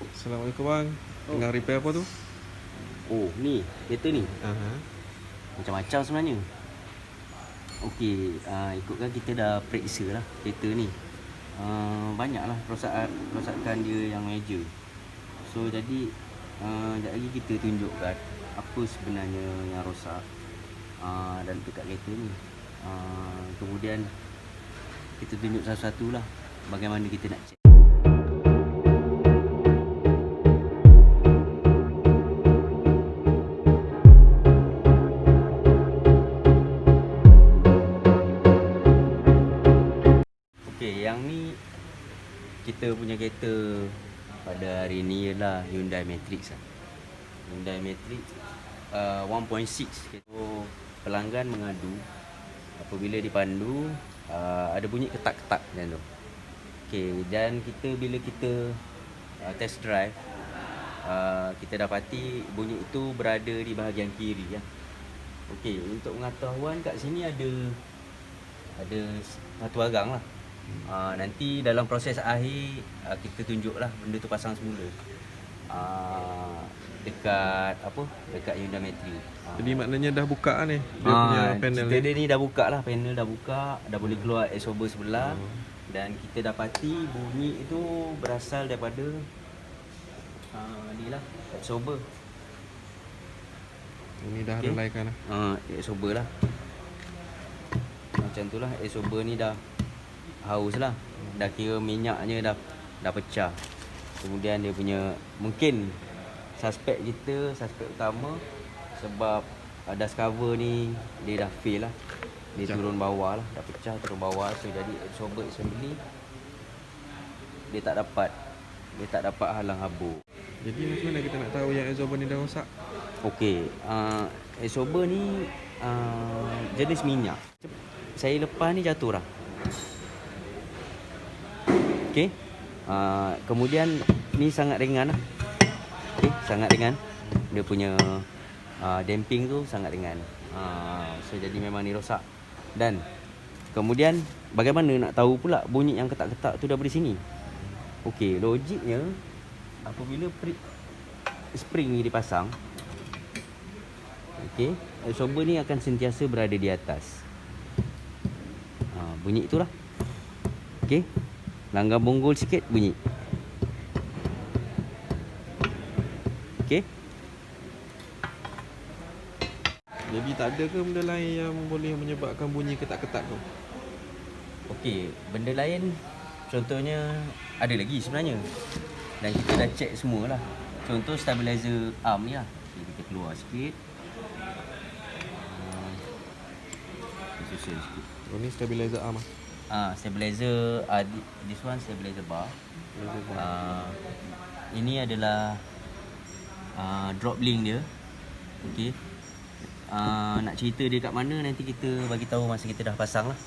Assalamualaikum bang. Tengah repair apa tu? Oh, ni kereta ni Aha. macam-macam sebenarnya. Okey, ikutkan kita dah periksa lah kereta ni. Banyaklah kerosakan dia yang major. So jadi sekejap lagi kita tunjukkan apa sebenarnya yang rosak dalam dekat kereta ni. Kemudian kita tunjuk satu-satu lah bagaimana kita nak check. Okey, yang ni kita punya kereta pada hari ni ialah Hyundai Matrix lah. Hyundai Matrix 1.6. So pelanggan mengadu apabila dipandu ada bunyi ketak-ketak macam tu. Okey, dan bila kita test drive, kita dapati bunyi itu berada di bahagian kiri ya. Okey, untuk pengetahuan kat sini ada satu arang lah. Nanti dalam proses akhir kita tunjuklah benda tu pasang semula. Dekat Hyundai Matrix. Jadi maknanya dah buka ni dia punya panel kita ni. dia ni dah buka lah, panel dah buka, dah boleh keluar exhaust sebelah. Dan kita dapati bunyi itu berasal daripada ni lah, exhaust. Ini dah relaikan lah. Exhaust lah. Macam tu lah, exhaust ni dah haus lah. Dah kira minyaknya dah pecah. Kemudian dia punya, mungkin suspek utama sebab dust cover ni dia dah fail lah. Dia pecah. Turun bawah lah, dah pecah turun bawah. So jadi absorber assembly dia tak dapat halang habur. Jadi macam mana kita nak tahu yang absorber ni dah rosak? Okey, absorber ni jenis minyak. Saya lepas ni jatuh lah. Okey. Kemudian ni sangat ringan lah. Okey, sangat ringan. Dia punya damping tu sangat ringan. So jadi memang ni rosak. Dan kemudian bagaimana nak tahu pula bunyi yang ketak-ketak tu daripada sini? Okey, logiknya apabila spring ni dipasang, okey, absorber ni akan sentiasa berada di atas. Bunyi itulah. Okey. Langgar bonggol sikit bunyi. Okey. Jadi tak ada ke benda lain yang boleh menyebabkan bunyi ketak-ketak tu? Okey, benda lain contohnya ada lagi sebenarnya. Dan kita dah check semualah. Contoh stabilizer arm ni lah. Okay, kita keluar sikit. Susun sikit. Oh ni stabilizer arm ah. Stabilizer, this one stabilizer bar. Ini adalah drop link dia. Okey. Nak cerita dia kat mana nanti kita bagi tahu masa kita dah pasang lah.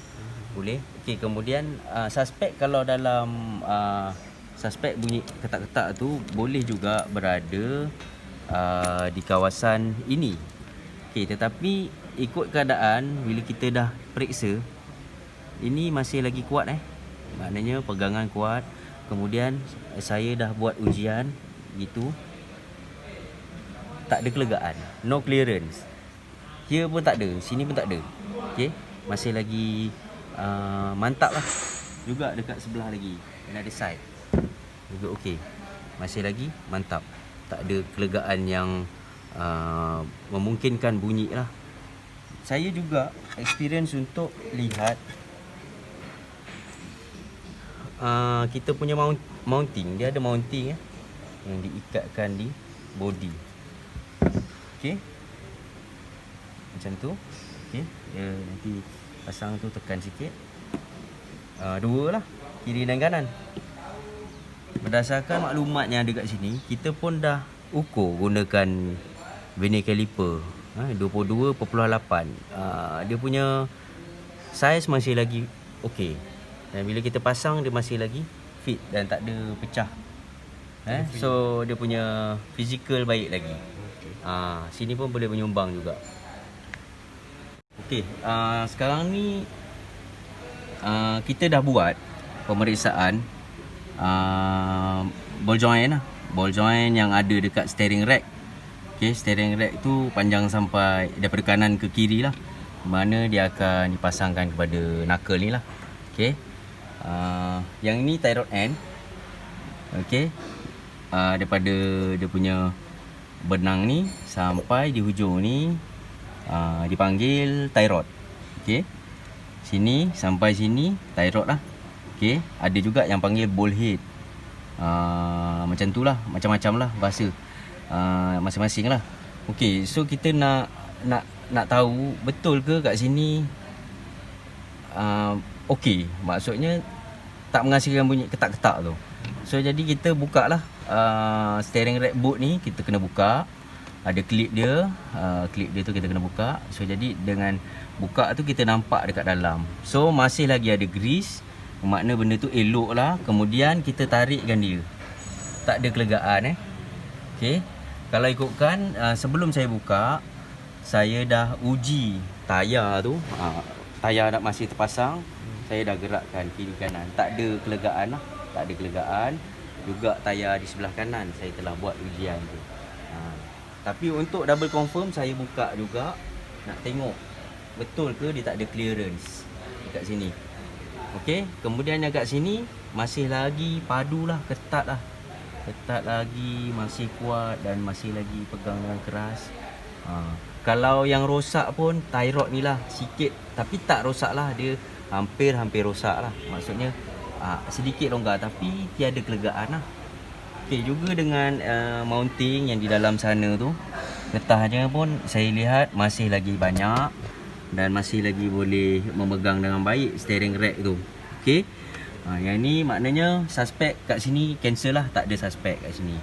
Boleh. Okey, kemudian suspek kalau dalam suspek bunyi ketak-ketak tu boleh juga berada di kawasan ini. Okey, tetapi ikut keadaan bila kita dah periksa, ini masih lagi kuat maknanya pegangan kuat. Kemudian saya dah buat ujian gitu, tak ada kelegaan, no clearance. Here pun tak ada, sini pun tak ada. Okey, masih lagi mantap lah. Juga dekat sebelah lagi, another side juga okey, masih lagi mantap. Tak ada kelegaan yang memungkinkan bunyi lah. Saya juga experience untuk lihat kita punya mounting. Dia ada mounting yang diikatkan di body. Okey, macam tu. Okey, nanti pasang tu, tekan sikit. Dua lah, kiri dan kanan. Berdasarkan maklumat yang ada kat sini, kita pun dah ukur gunakan vernier caliper 22.8. Dia punya saiz masih lagi okey. Dan bila kita pasang dia masih lagi fit dan tak ada pecah. So dia punya fizikal baik lagi. Sini pun boleh menyumbang juga. Okey, sekarang ni kita dah buat pemeriksaan ball joint lah. ball joint yang ada dekat steering rack. Okay, steering rack tu panjang sampai daripada kanan ke kiri lah, mana dia akan dipasangkan kepada knuckle ni lah. Okay, yang ni tie rod end. Okay, daripada dia punya benang ni sampai di hujung ni dipanggil tie rod. Okay, sini sampai sini tie rod lah. Okay, ada juga yang panggil ball head. Macam tu lah, macam-macam lah bahasa masing-masing lah. Okay, so kita nak tahu betul ke kat sini okay, maksudnya tak menghasilkan bunyi ketak-ketak tu. So jadi kita buka lah steering rack boot ni, kita kena buka. Ada klip dia, klip dia tu kita kena buka. So jadi dengan buka tu kita nampak dekat dalam. So masih lagi ada grease, makna benda tu elok lah. Kemudian kita tarikkan dia, tak ada kelegaan Okay, kalau ikutkan sebelum saya buka, saya dah uji tayar tu. Tayar masih terpasang, saya dah gerakkan kiri kanan, tak ada kelegaan lah. Tak ada kelegaan. Juga tayar di sebelah kanan saya telah buat ujian tu. Tapi untuk double confirm, saya buka juga, nak tengok betul ke dia tak ada clearance dekat sini. Okey, kemudian yang kat sini masih lagi padu lah, ketat lah. Ketat lagi, masih kuat dan masih lagi pegang dengan keras. Kalau yang rosak pun tie rod ni lah sikit, tapi tak rosak lah, dia hampir rosak lah. Maksudnya sedikit longgar tapi tiada kelegaan lah. Okey, juga dengan mounting yang di dalam sana tu, getahnya pun saya lihat masih lagi banyak dan masih lagi boleh memegang dengan baik steering rack tu. Okey, yang ni maknanya suspek kat sini cancel lah, tak ada suspek kat sini.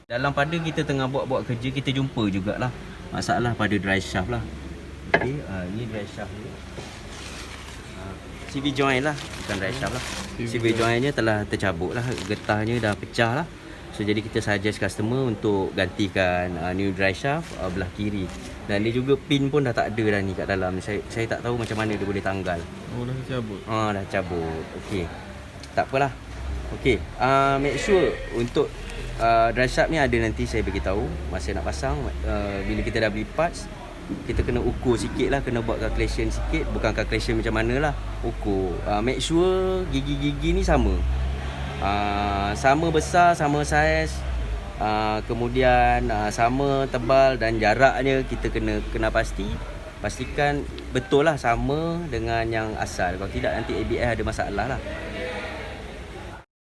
Dalam pada kita tengah buat kerja, kita jumpa jugalah masalah pada drive shaft lah. Okey, ni drive shaft ni, CV joint lah, bukan drive shaft lah. CV jointnya telah tercabut lah, getahnya dah pecah lah. So jadi kita suggest customer untuk gantikan new drive shaft belah kiri. Dan dia juga pin pun dah tak ada dah ni kat dalam. Saya tak tahu macam mana dia boleh tanggal. Oh, dah cabut. Dah cabut. Okey, tak apalah. Okey, make sure untuk drive shaft ni ada, nanti saya beritahu masa nak pasang. Bila kita dah beli parts, kita kena ukur sikit lah, kena buat calculation sikit. Bukan calculation macam mana lah, ukur. Make sure gigi-gigi ni sama, sama besar, sama saiz, kemudian sama tebal dan jaraknya kita kena pastikan betul lah sama dengan yang asal. Kalau tidak nanti ABS ada masalah lah.